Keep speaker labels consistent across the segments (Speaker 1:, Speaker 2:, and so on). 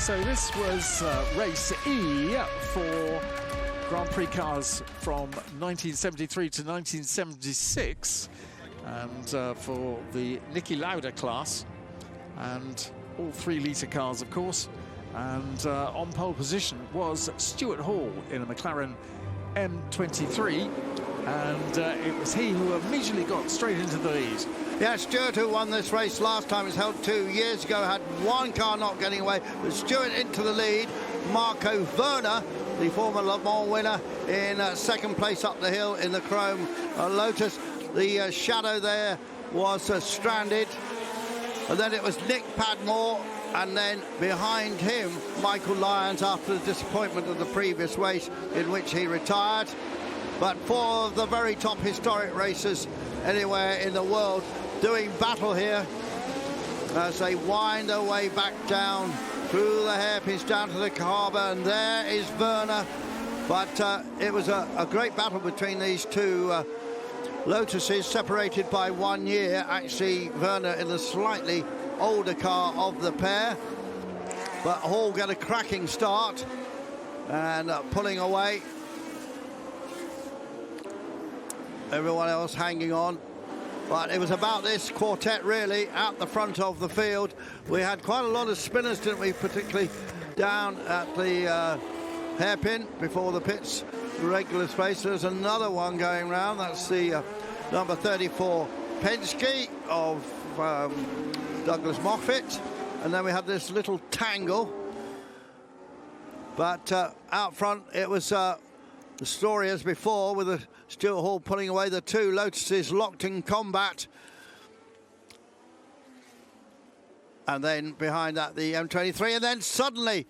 Speaker 1: So this was race E for Grand Prix cars from 1973 to 1976, and for the Niki Lauda class, and all 3-litre cars, of course. And on pole position was Stuart Hall in a McLaren M23, and it was he who immediately got straight into the lead.
Speaker 2: Yeah, Stuart, who won this race last time, was held 2 years ago, had one car not getting away, but Stuart into the lead. Marco Werner, the former Le Mans winner, in second place up the hill in the Chrome Lotus. The shadow there was stranded, and then it was Nick Padmore, and then behind him Michael Lyons, after the disappointment of the previous race in which he retired. But four of the very top historic racers anywhere in the world doing battle here as they wind their way back down through the hairpins down to the harbour, and there is Werner. But it was a great battle between these two Lotuses, separated by 1 year. Actually, Werner in the slightly older car of the pair, but Hall got a cracking start and pulling away. Everyone else hanging on. But it was about this quartet really out the front of the field. We had quite a lot of spinners, didn't we, particularly down at the hairpin before the pits, the regular space. There's another one going round. That's the number 34 Penske of Douglas Moffat. And then we had this little tangle. But out front it was the story as before, with Stuart Hall pulling away, the two Lotuses locked in combat. And then behind that the M23, and then suddenly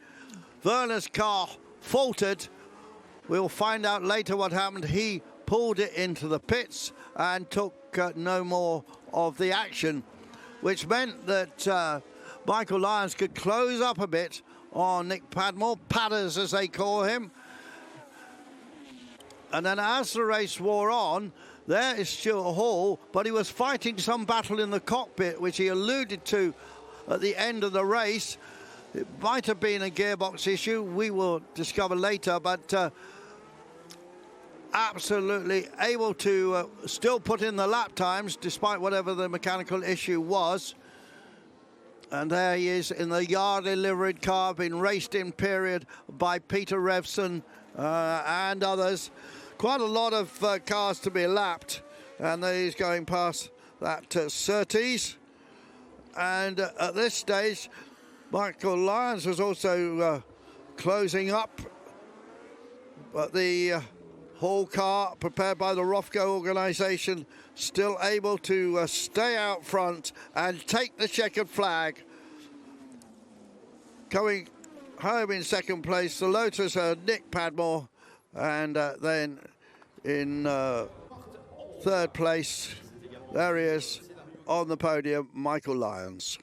Speaker 2: Werner's car faltered. We'll find out later what happened. He pulled it into the pits and took no more of the action, which meant that Michael Lyons could close up a bit on Nick Padmore, Padders as they call him. And then as the race wore on, there is Stuart Hall, but he was fighting some battle in the cockpit, which he alluded to at the end of the race. It might have been a gearbox issue, we will discover later, but absolutely able to still put in the lap times despite whatever the mechanical issue was. And there he is in the Yardley liveried car, being raced in period by Peter Revson and others. Quite a lot of cars to be lapped, and he's going past that Surtees. And at this stage, Michael Lyons was also closing up, but the Hall car, prepared by the Rofco organisation, still able to stay out front and take the checkered flag. Going home in second place, the Lotus, Nick Padmore, and then in third place, there he is on the podium, Michael Lyons.